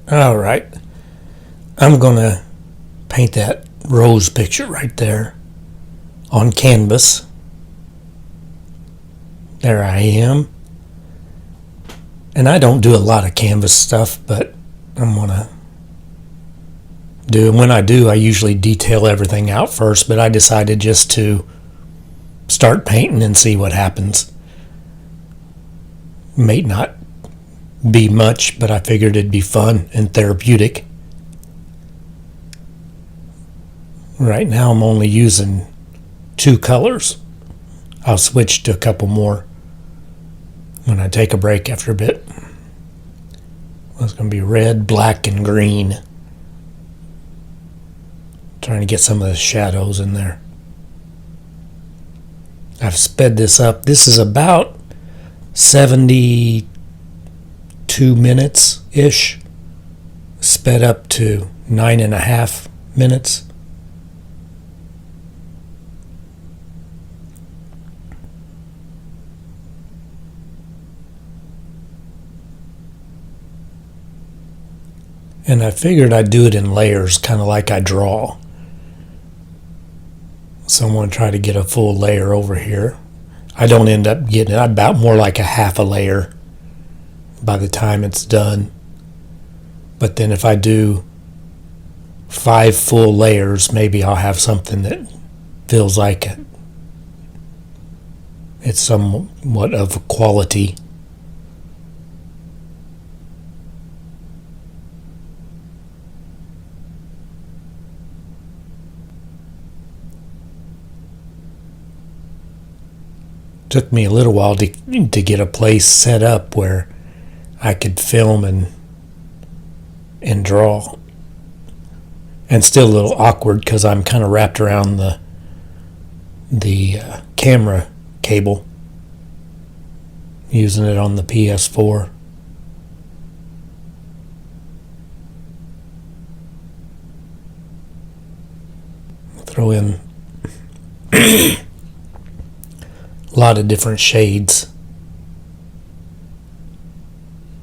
All right, I'm gonna paint that rose picture right there on canvas. There I am. And I don't do a lot of canvas stuff, but I'm gonna do, and when I do, I usually detail everything out first, but I decided just to start painting and see what happens. May not be much, but I figured it'd be fun and therapeutic. Right now I'm only using 2 colors. I'll switch to a couple more when I take a break after a bit. It's going to be red, black, and green. Trying to get some of the shadows in there. I've sped this up. This is about 72 minutes-ish. Sped up to 9.5 minutes. And I figured I'd do it in layers, kind of like I draw. So I'm going to try to get a full layer over here. I don't end up getting it. About more like a half a layer by the time it's done. But then if I do 5 full layers, maybe I'll have something that feels like it's somewhat of quality. Took me a little while to get a place set up where I could film and draw. And still a little awkward because I'm kind of wrapped around the camera cable, using it on the PS4. Throw in a lot of different shades.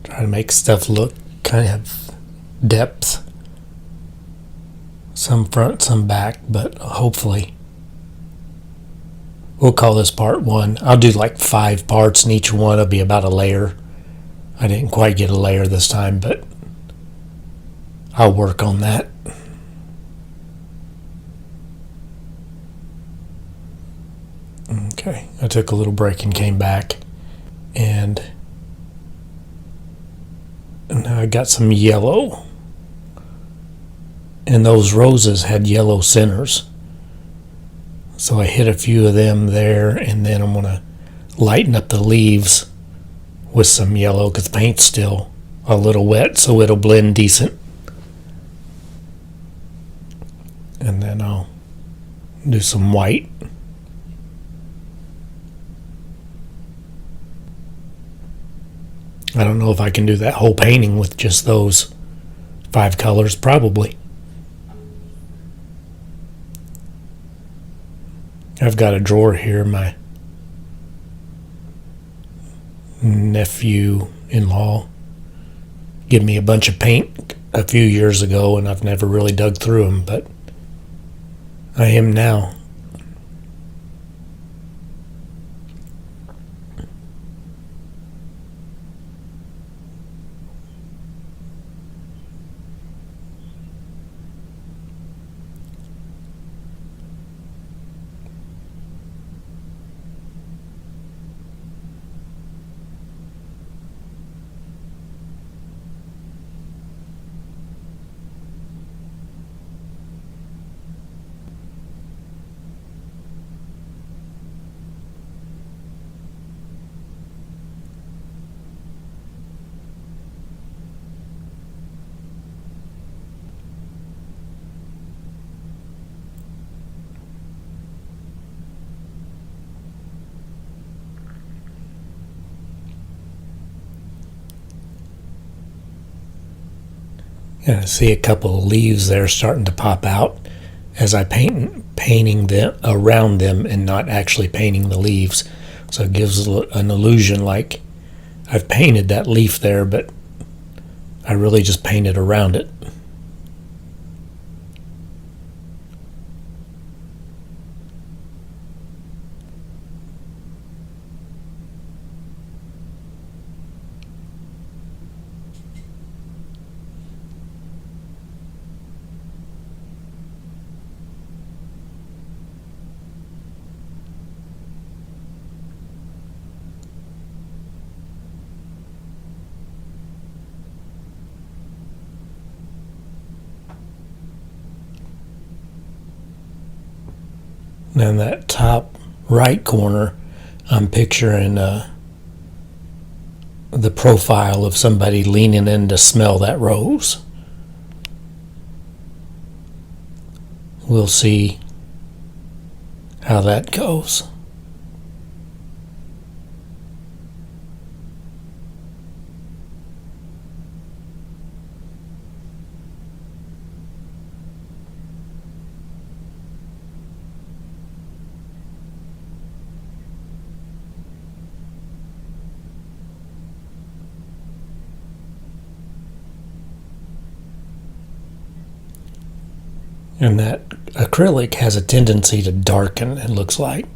Try to make stuff look kind of depth. Some front, some back, but hopefully. We'll call this part 1. I'll do like 5 parts, and each one will be about a layer. I didn't quite get a layer this time, but I'll work on that. Okay, I took a little break and came back, and now I got some yellow, and those roses had yellow centers, so I hit a few of them there, and then I'm going to lighten up the leaves with some yellow because the paint's still a little wet, so it'll blend decent. And then I'll do some white. I don't know if I can do that whole painting with just those 5 colors, probably. I've got a drawer here, my nephew-in-law gave me a bunch of paint a few years ago, and I've never really dug through them, but I am now. And I see a couple of leaves there starting to pop out as I painting them around them and not actually painting the leaves. So it gives an illusion like I've painted that leaf there, but I really just painted around it. Now in that top right corner, I'm picturing the profile of somebody leaning in to smell that rose. We'll see how that goes. And that acrylic has a tendency to darken, it looks like.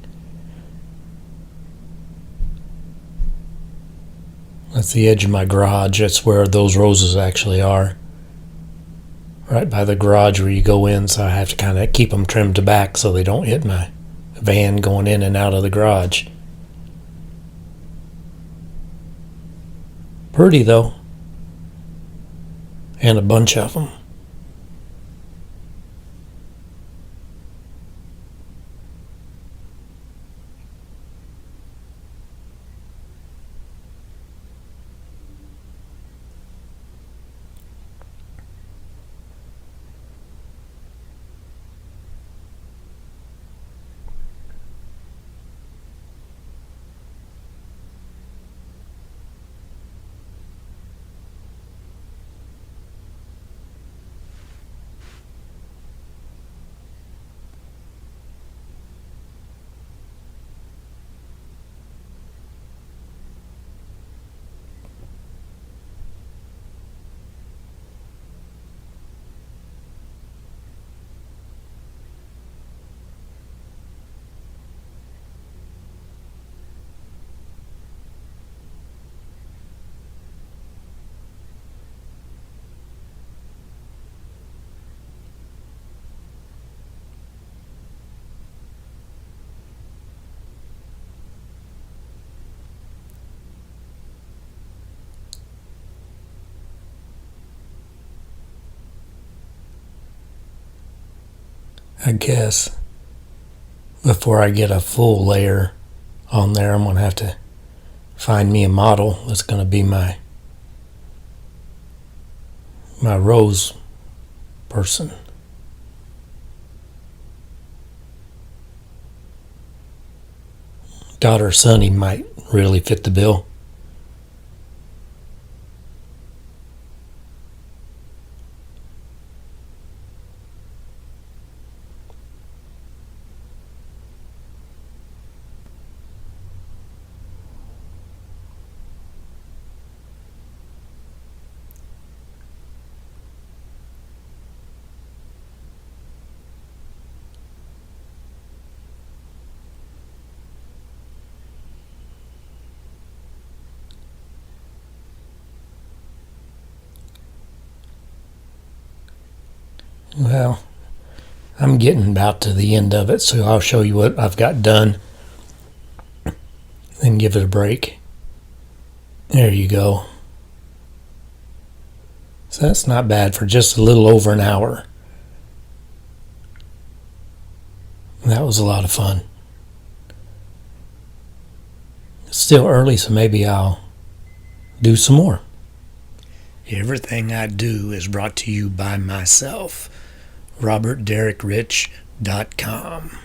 That's the edge of my garage. That's where those roses actually are. Right by the garage where you go in, so I have to kind of keep them trimmed back so they don't hit my van going in and out of the garage. Pretty though. And a bunch of them. I guess before I get a full layer on there, I'm going to have to find me a model that's going to be my rose person. Daughter Sonny might really fit the bill. Well, I'm getting about to the end of it, so I'll show you what I've got done, then give it a break. There you go. So that's not bad for just a little over an hour. That was a lot of fun. It's still early, so maybe I'll do some more. Everything I do is brought to you by myself. RobertDerrickRich.com